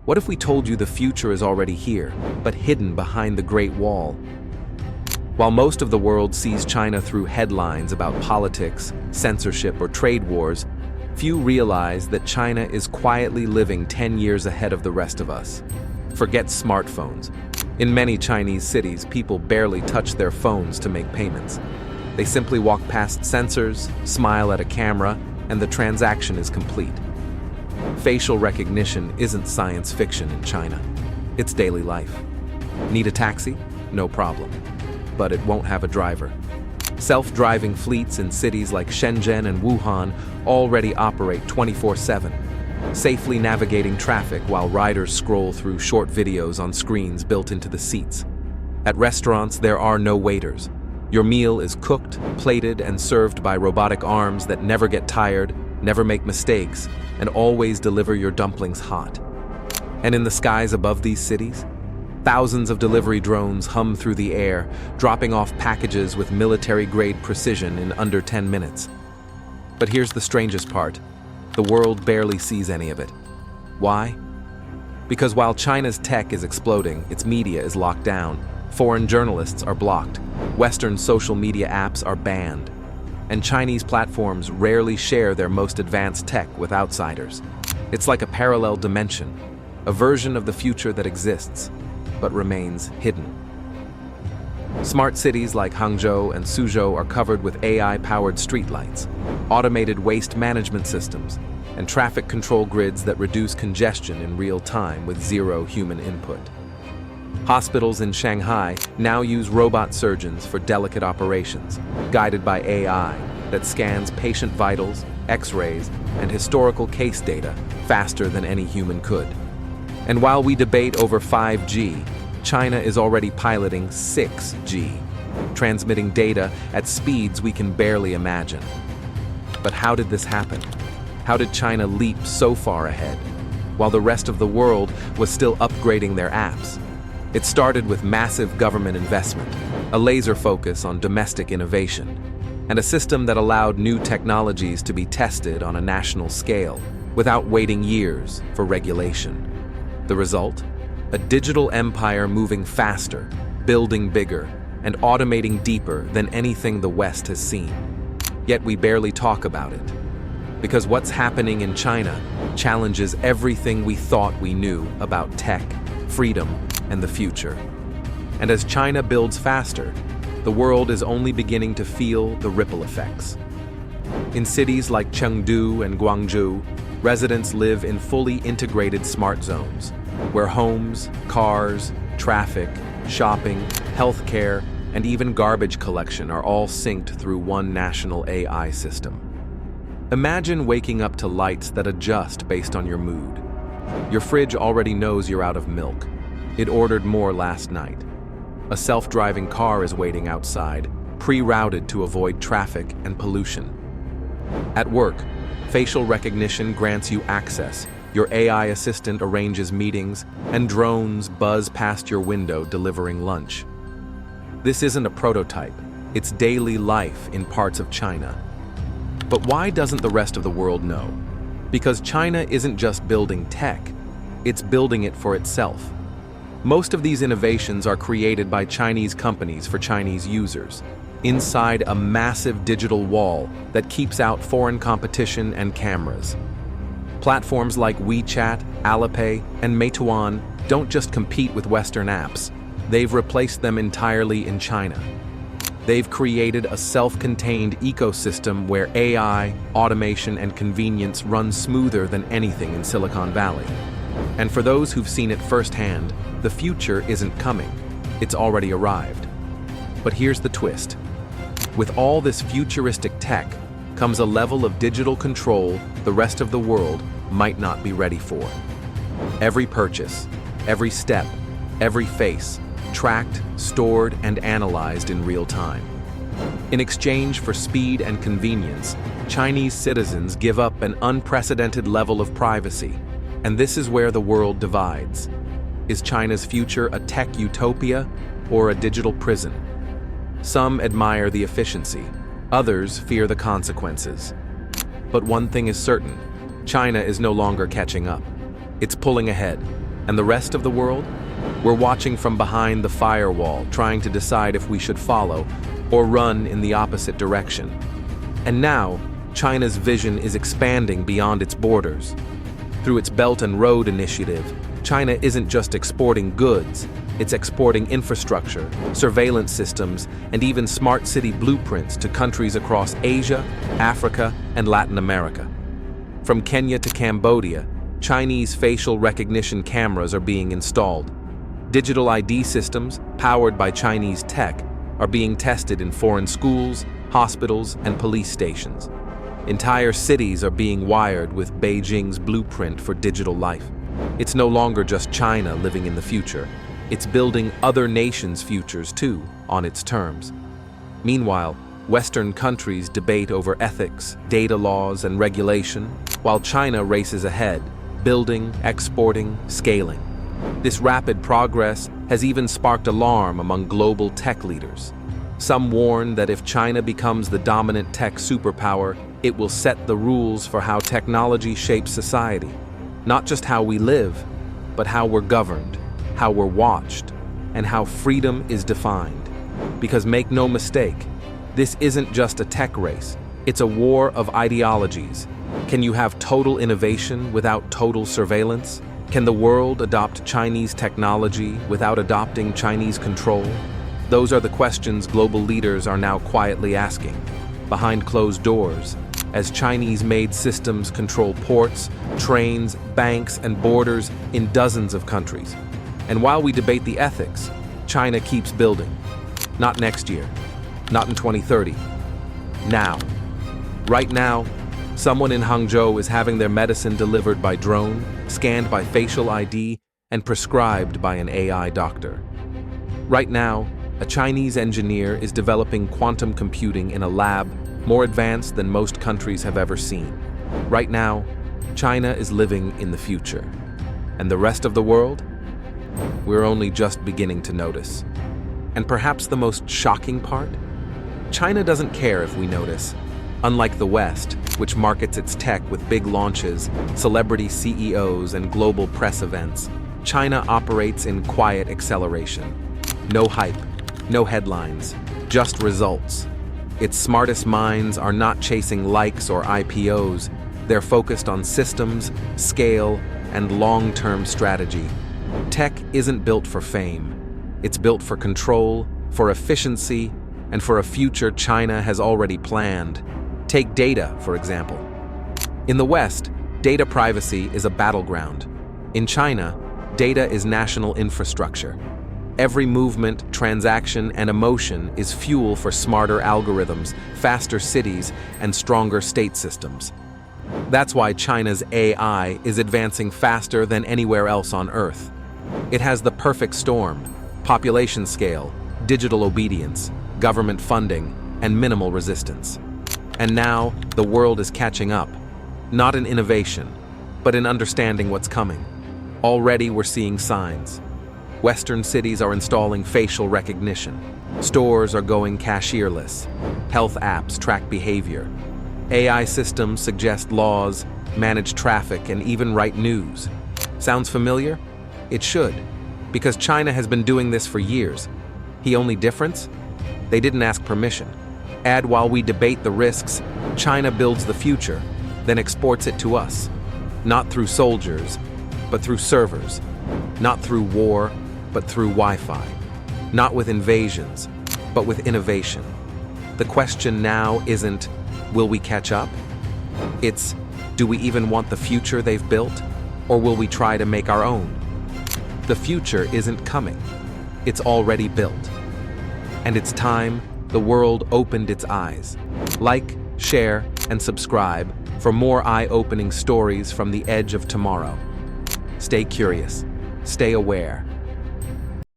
What if we told you the future is already here, but hidden behind the Great Wall? While most of the world sees China through headlines about politics, censorship, or trade wars, few realize that China is quietly living 10 years ahead of the rest of us. Forget smartphones. In many Chinese cities, people barely touch their phones to make payments. They simply walk past sensors, smile at a camera, and the transaction is complete. Facial recognition isn't science fiction in China. It's daily life. Need a taxi? No problem. But it won't have a driver. Self-driving fleets in cities like Shenzhen and Wuhan already operate 24/7, safely navigating traffic while riders scroll through short videos on screens built into the seats. At restaurants, there are no waiters. Your meal is cooked, plated, and served by robotic arms that never get tired, never make mistakes, and always deliver your dumplings hot. And in the skies above these cities, thousands of delivery drones hum through the air, dropping off packages with military-grade precision in under 10 minutes. But here's the strangest part. The world barely sees any of it. Why? Because while China's tech is exploding, its media is locked down, foreign journalists are blocked, Western social media apps are banned, and Chinese platforms rarely share their most advanced tech with outsiders. It's like a parallel dimension, a version of the future that exists, but remains hidden. Smart cities like Hangzhou and Suzhou are covered with AI-powered streetlights, automated waste management systems, and traffic control grids that reduce congestion in real time with zero human input. Hospitals in Shanghai now use robot surgeons for delicate operations, guided by AI that scans patient vitals, X-rays, and historical case data faster than any human could. And while we debate over 5G, China is already piloting 6G, transmitting data at speeds we can barely imagine. But how did this happen? How did China leap so far ahead, while the rest of the world was still upgrading their apps? It started with massive government investment, a laser focus on domestic innovation, and a system that allowed new technologies to be tested on a national scale without waiting years for regulation. The result? A digital empire moving faster, building bigger, and automating deeper than anything the West has seen. Yet we barely talk about it. Because what's happening in China challenges everything we thought we knew about tech, freedom, and the future. And as China builds faster, the world is only beginning to feel the ripple effects. In cities like Chengdu and Guangzhou, residents live in fully integrated smart zones, where homes, cars, traffic, shopping, healthcare, and even garbage collection are all synced through one national AI system. Imagine waking up to lights that adjust based on your mood. Your fridge already knows you're out of milk. It ordered more last night. A self-driving car is waiting outside, pre-routed to avoid traffic and pollution. At work, facial recognition grants you access. Your AI assistant arranges meetings, and drones buzz past your window delivering lunch. This isn't a prototype. It's daily life in parts of China. But why doesn't the rest of the world know? Because China isn't just building tech, it's building it for itself. Most of these innovations are created by Chinese companies for Chinese users, inside a massive digital wall that keeps out foreign competition and cameras. Platforms like WeChat, Alipay, and Meituan don't just compete with Western apps. They've replaced them entirely in China. They've created a self-contained ecosystem where AI, automation, and convenience run smoother than anything in Silicon Valley. And for those who've seen it firsthand, the future isn't coming. It's already arrived. But here's the twist. With all this futuristic tech comes a level of digital control the rest of the world might not be ready for. Every purchase, every step, every face, tracked, stored, and analyzed in real time. In exchange for speed and convenience, Chinese citizens give up an unprecedented level of privacy. And this is where the world divides. Is China's future a tech utopia or a digital prison? Some admire the efficiency, others fear the consequences. But one thing is certain, China is no longer catching up. It's pulling ahead, And the rest of the world? We're watching from behind the firewall, trying to decide if we should follow or run in the opposite direction. And now, China's vision is expanding beyond its borders. Through its Belt and Road Initiative, China isn't just exporting goods, it's exporting infrastructure, surveillance systems, and even smart city blueprints to countries across Asia, Africa, and Latin America. From Kenya to Cambodia, Chinese facial recognition cameras are being installed. Digital ID systems, powered by Chinese tech, are being tested in foreign schools, hospitals, and police stations. Entire cities are being wired with Beijing's blueprint for digital life. It's no longer just China living in the future. It's building other nations' futures too, on its terms. Meanwhile, Western countries debate over ethics, data laws, and regulation, while China races ahead, building, exporting, scaling. This rapid progress has even sparked alarm among global tech leaders. Some warn that if China becomes the dominant tech superpower, it will set the rules for how technology shapes society. Not just how we live, but how we're governed, how we're watched, and how freedom is defined. Because make no mistake, this isn't just a tech race, it's a war of ideologies. Can you have total innovation without total surveillance? Can the world adopt Chinese technology without adopting Chinese control? Those are the questions global leaders are now quietly asking, behind closed doors, as Chinese-made systems control ports, trains, banks, and borders in dozens of countries. And while we debate the ethics, China keeps building. Not next year, not in 2030. Now. Right now, someone in Hangzhou is having their medicine delivered by drone, scanned by facial ID, and prescribed by an AI doctor. Right now, a Chinese engineer is developing quantum computing in a lab more advanced than most countries have ever seen. Right now, China is living in the future. And the rest of the world? We're only just beginning to notice. And perhaps the most shocking part? China doesn't care if we notice. Unlike the West, which markets its tech with big launches, celebrity CEOs, and global press events, China operates in quiet acceleration. No hype, no headlines, just results. Its smartest minds are not chasing likes or IPOs. They're focused on systems, scale, and long-term strategy. Tech isn't built for fame. It's built for control, for efficiency, and for a future China has already planned. Take data, for example. In the West, data privacy is a battleground. In China, data is national infrastructure. Every movement, transaction, and emotion is fuel for smarter algorithms, faster cities, and stronger state systems. That's why China's AI is advancing faster than anywhere else on Earth. It has the perfect storm: population scale, digital obedience, government funding, and minimal resistance. And now, the world is catching up. Not in innovation, but in understanding what's coming. Already we're seeing signs. Western cities are installing facial recognition. Stores are going cashierless. Health apps track behavior. AI systems suggest laws, manage traffic, and even write news. Sounds familiar? It should, because China has been doing this for years. The only difference? They didn't ask permission. Add while we debate the risks, China builds the future, then exports it to us. Not through soldiers, but through servers. Not through war, but through Wi-Fi. Not with invasions, but with innovation. The question now isn't, will we catch up? It's, do we even want the future they've built? Or will we try to make our own? The future isn't coming. It's already built. And it's time the world opened its eyes. Like, share, and subscribe for more eye-opening stories from the edge of tomorrow. Stay curious. Stay aware.